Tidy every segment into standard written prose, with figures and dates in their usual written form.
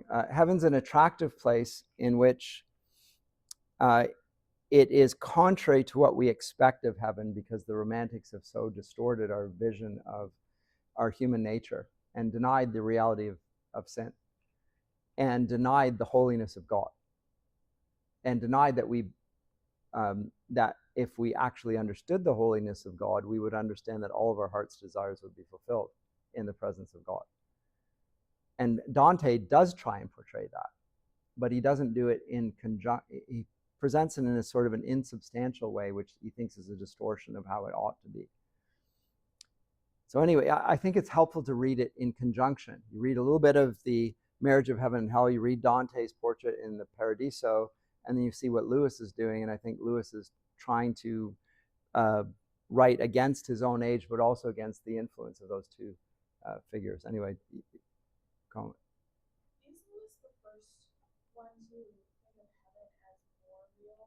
going. Heaven's an attractive place in which it is contrary to what we expect of heaven, because the romantics have so distorted our vision of our human nature and denied the reality of sin, and denied the holiness of God, and denied that that if we actually understood the holiness of God, we would understand that all of our heart's desires would be fulfilled in the presence of God. And Dante does try and portray that, but he doesn't do it in conjunction. He presents it in a sort of an insubstantial way, which he thinks is a distortion of how it ought to be. So anyway, I think it's helpful to read it in conjunction. You read a little bit of the Marriage of Heaven and Hell, you read Dante's portrait in the Paradiso, and then you see what Lewis is doing, and I think Lewis is trying to write against his own age, but also against the influence of those two figures. Anyway, comment. Is Lewis the first one to think of heaven as more real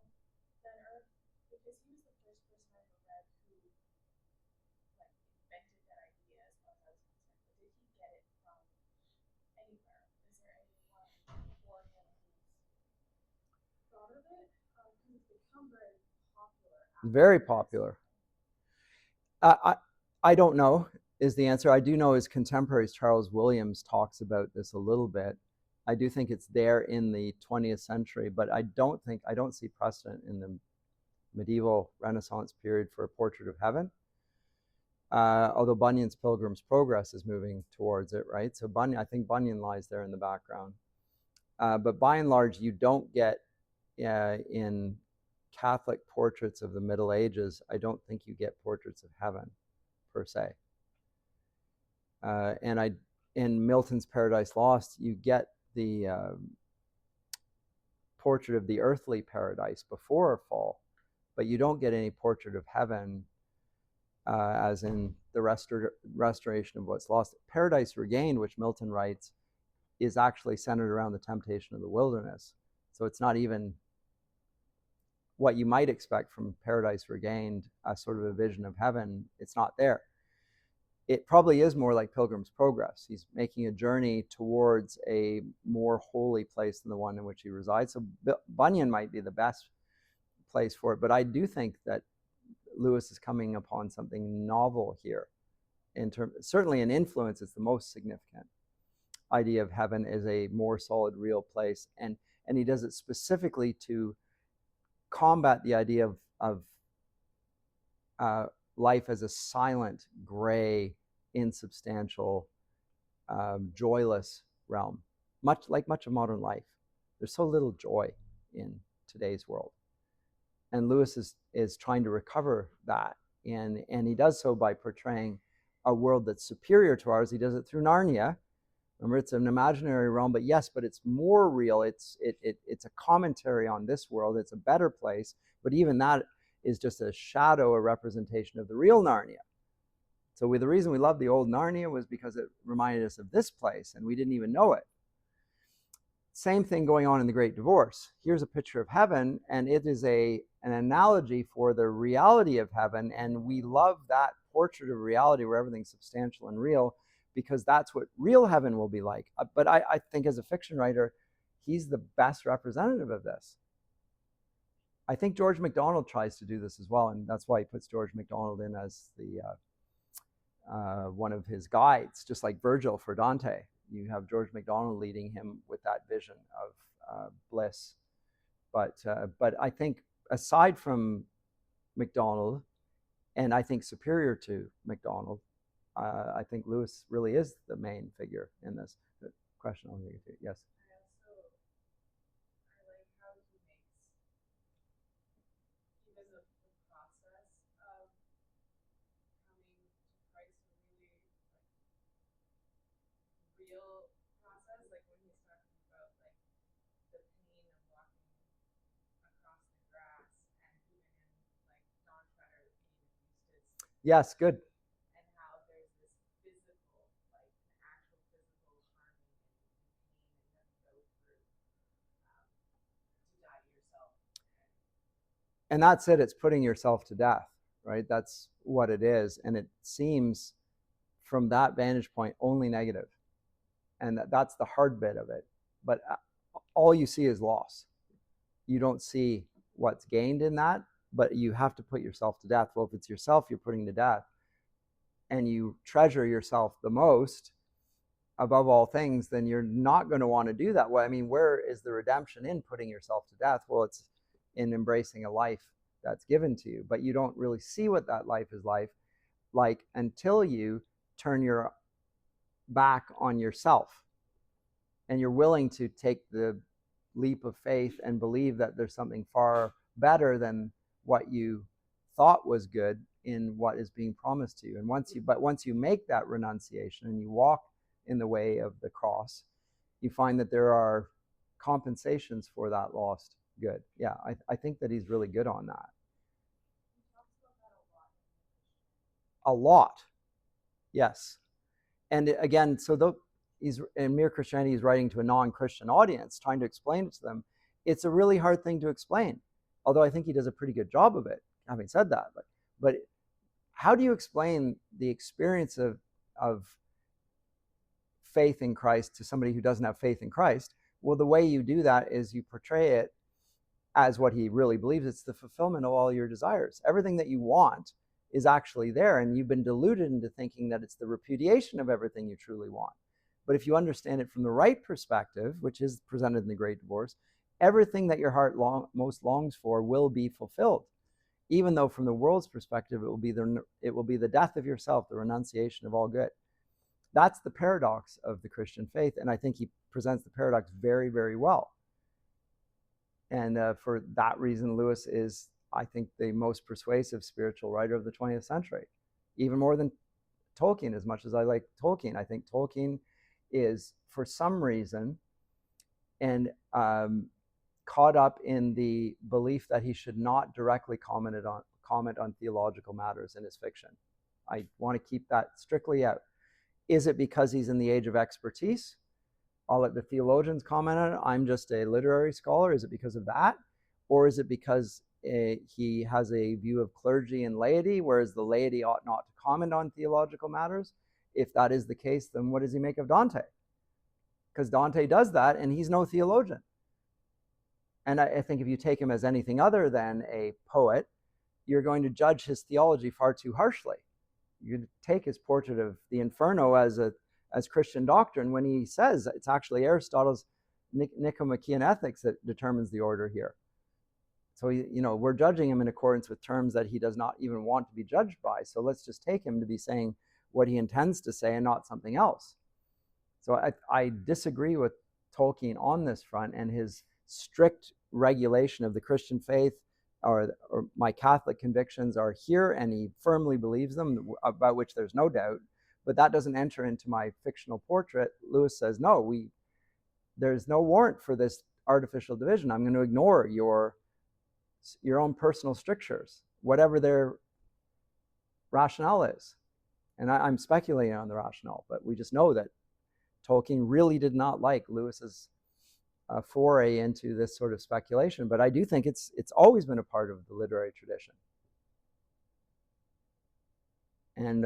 than Earth? Because he was the first person I ever read who invented that idea, as far as I was concerned. But did he get it from anywhere? Is there anyone before him who's thought of it? Because it's become very popular. Very popular. I don't know is the answer. I do know his contemporaries, Charles Williams, talks about this a little bit. I do think it's there in the 20th century, but I don't see precedent in the medieval Renaissance period for a portrait of heaven. Although Bunyan's Pilgrim's Progress is moving towards it, right? So I think Bunyan lies there in the background. But by and large, you don't get in Catholic portraits of the Middle Ages, I don't think you get portraits of heaven per se. And in Milton's Paradise Lost, you get the portrait of the earthly paradise before fall, but you don't get any portrait of heaven as in the restoration of what's lost. Paradise Regained, which Milton writes, is actually centered around the temptation of the wilderness. So it's not even what you might expect from Paradise Regained, a sort of a vision of heaven. It's not there. It probably is more like Pilgrim's Progress. He's making a journey towards a more holy place than the one in which he resides. So Bunyan might be the best place for it, but I do think that Lewis is coming upon something novel here. Certainly in influence, it's the most significant idea of heaven as a more solid, real place, and he does it specifically to combat the idea of life as a silent, gray, insubstantial, joyless realm. Much of modern life, there's so little joy in today's world, and Lewis is trying to recover that, and he does so by portraying a world that's superior to ours. He does it through Narnia. Remember, it's an imaginary realm, but it's more real. It's a commentary on this world. It's a better place, but even that is just a shadow, a representation of the real Narnia. So the reason we love the old Narnia was because it reminded us of this place, and we didn't even know it. Same thing going on in The Great Divorce. Here's a picture of heaven, and it is an analogy for the reality of heaven, and we love that portrait of reality where everything's substantial and real, because that's what real heaven will be like. But I think as a fiction writer, he's the best representative of this. I think George MacDonald tries to do this as well, and that's why he puts George MacDonald in as the one of his guides, just like Virgil for Dante. You have George MacDonald leading him with that vision of bliss. But I think aside from MacDonald, and I think superior to MacDonald, I think Lewis really is the main figure in this. The question I'll give you. Yes. I like how he makes, even the process of coming to Christ a really real process, like when he's talking about the pain of walking across the grass, and even in Dawn Treader, the pain of Eustace. Yes, good. And how there's this physical, an actual physical harming and pain that you have to go through to die to yourself. And that's it. It's putting yourself to death, right? That's what it is. And it seems from that vantage point only negative. And that's the hard bit of it. but all you see is loss. You don't see what's gained in that, but you have to put yourself to death. Well, if it's yourself you're putting to death, and you treasure yourself the most above all things, then you're not going to want to do that. Well, I mean, where is the redemption in putting yourself to death? Well, it's in embracing a life that's given to you, but you don't really see what that life is like until you turn your back on yourself and you're willing to take the leap of faith and believe that there's something far better than what you thought was good in what is being promised to you. And once you make that renunciation and you walk in the way of the cross, you find that there are compensations for that lost good. Yeah, I think that he's really good on that. A lot, yes. And again, so he's in Mere Christianity, he's writing to a non-Christian audience, trying to explain it to them. It's a really hard thing to explain, although I think he does a pretty good job of it. Having said that, but how do you explain the experience of faith in Christ to somebody who doesn't have faith in Christ? Well, the way you do that is you portray it as what he really believes. It's the fulfillment of all your desires. Everything that you want is actually there, and you've been deluded into thinking that it's the repudiation of everything you truly want. But if you understand it from the right perspective, which is presented in the Great Divorce, everything that your heart most longs for will be fulfilled, even though from the world's perspective it will be the death of yourself, the renunciation of all good. That's the paradox of the Christian faith, and I think he presents the paradox very, very well. And for that reason, Lewis is, I think, the most persuasive spiritual writer of the 20th century, even more than Tolkien. As much as I like Tolkien, I think Tolkien is, for some reason, and caught up in the belief that he should not directly comment on theological matters in his fiction. I want to keep that strictly out. Is it because he's in the age of expertise? I'll let the theologians comment on it. I'm just a literary scholar. Is it because of that? Or is it because he has a view of clergy and laity, whereas the laity ought not to comment on theological matters? If that is the case, then what does he make of Dante? Because Dante does that, and he's no theologian. And I think if you take him as anything other than a poet, you're going to judge his theology far too harshly. You take his portrait of the Inferno as Christian doctrine when he says it's actually Aristotle's Nicomachean Ethics that determines the order here. So we're judging him in accordance with terms that he does not even want to be judged by. So let's just take him to be saying what he intends to say and not something else. So I disagree with Tolkien on this front, and his strict regulation of the Christian faith, or my Catholic convictions are here, and he firmly believes them, about which there's no doubt. But that doesn't enter into my fictional portrait. Lewis says, no, there's no warrant for this artificial division. I'm going to ignore your own personal strictures, whatever their rationale is. And I'm speculating on the rationale, but we just know that Tolkien really did not like Lewis's foray into this sort of speculation. But I do think it's always been a part of the literary tradition. And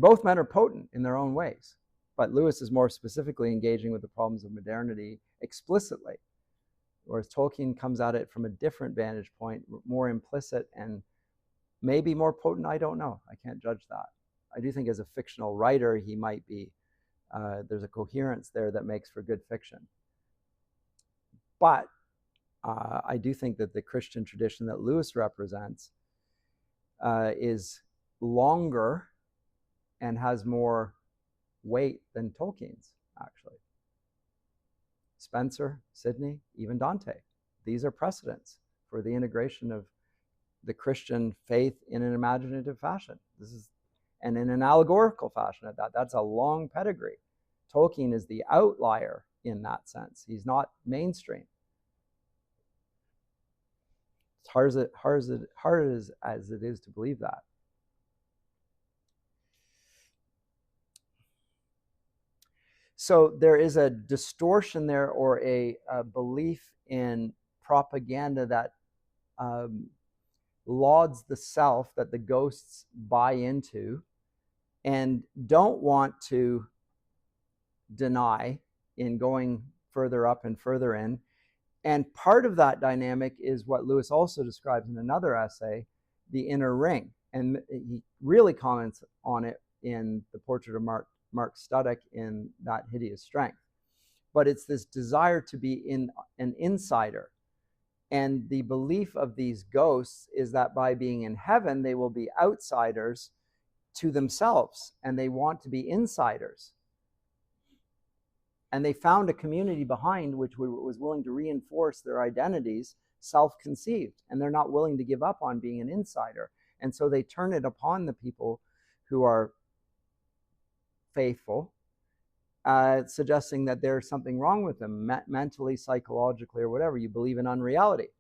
both men are potent in their own ways. But Lewis is more specifically engaging with the problems of modernity explicitly, whereas Tolkien comes at it from a different vantage point, more implicit and maybe more potent. I don't know. I can't judge that. I do think as a fictional writer, he might be, there's a coherence there that makes for good fiction. But I do think that the Christian tradition that Lewis represents is longer and has more weight than Tolkien's, actually. Spencer, Sidney, even Dante. These are precedents for the integration of the Christian faith in an imaginative fashion. And in an allegorical fashion at that. That's a long pedigree. Tolkien is the outlier in that sense. He's not mainstream. As hard as it is to believe that. So there is a distortion there, or a belief in propaganda that lauds the self, that the ghosts buy into and don't want to deny in going further up and further in. And part of that dynamic is what Lewis also describes in another essay, the inner ring. And he really comments on it in the portrait of Mark Studdock in That Hideous Strength. But it's this desire to be an insider. And the belief of these ghosts is that by being in heaven, they will be outsiders to themselves, and they want to be insiders. And they found a community behind which was willing to reinforce their identities, self-conceived, and they're not willing to give up on being an insider. And so they turn it upon the people who are faithful, suggesting that there's something wrong with them, mentally, psychologically, or whatever. You believe in unreality.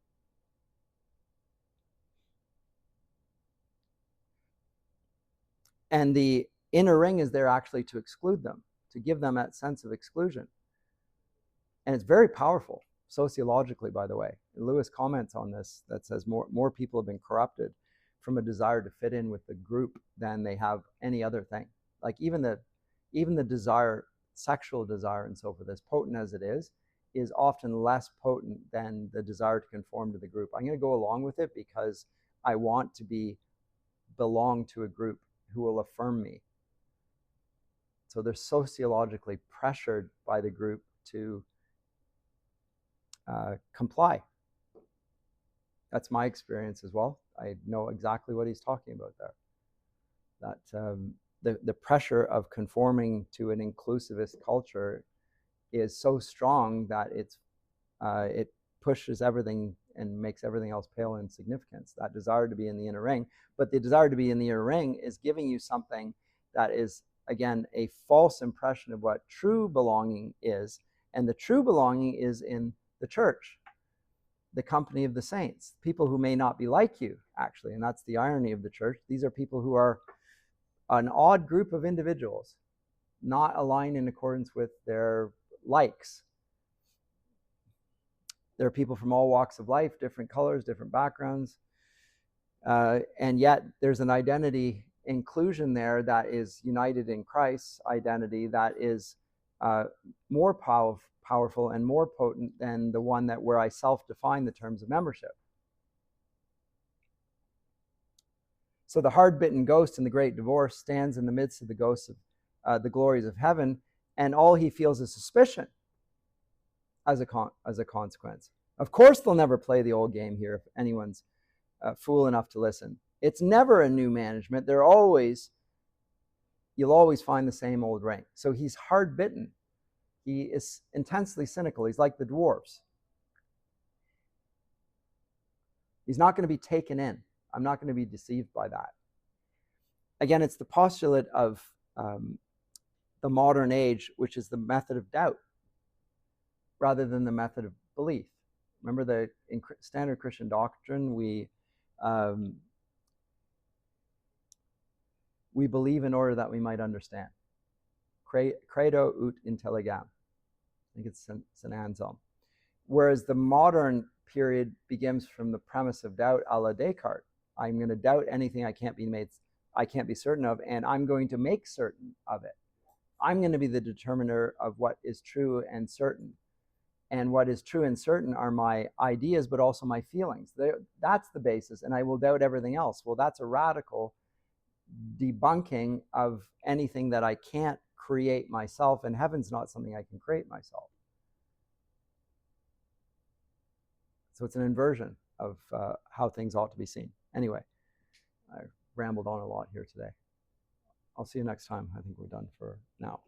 And the inner ring is there actually to exclude them, to give them that sense of exclusion. And it's very powerful, sociologically, by the way. Lewis comments on this, that says more people have been corrupted from a desire to fit in with the group than they have any other thing. Like even the desire, sexual desire and so forth, as potent as it is often less potent than the desire to conform to the group. I'm going to go along with it because I want to belong to a group who will affirm me. So they're sociologically pressured by the group to comply. That's my experience as well. I know exactly what he's talking about there. That the pressure of conforming to an inclusivist culture is so strong that it pushes everything and makes everything else pale in significance. That desire to be in the inner ring. But the desire to be in the inner ring is giving you something that is, again, a false impression of what true belonging is. And the true belonging is in the church, the company of the saints, people who may not be like you, actually. And that's the irony of the church. These are people who are an odd group of individuals, not aligned in accordance with their likes. There are people from all walks of life, different colors, different backgrounds. And yet there's an identity inclusion there that is united in Christ's identity, that is more powerful and more potent than the one where I self-define the terms of membership. So the hard-bitten ghost in the Great Divorce stands in the midst of the ghosts of the glories of heaven, and all he feels is suspicion as a consequence. Of course, they'll never play the old game here if anyone's fool enough to listen. It's never a new management. You'll always find the same old ring. So he's hard-bitten. He is intensely cynical. He's like the dwarves. He's not going to be taken in. I'm not going to be deceived by that. Again, it's the postulate of the modern age, which is the method of doubt rather than the method of belief. Remember in standard Christian doctrine, we believe in order that we might understand. Credo ut intelligam. I think it's St. Anselm. Whereas the modern period begins from the premise of doubt a la Descartes. I'm going to doubt anything I can't be certain of, and I'm going to make certain of it. I'm going to be the determiner of what is true and certain. And what is true and certain are my ideas, but also my feelings. That's the basis, and I will doubt everything else. Well, that's a radical debunking of anything that I can't create myself, and heaven's not something I can create myself. So it's an inversion of how things ought to be seen. Anyway, I rambled on a lot here today. I'll see you next time. I think we're done for now.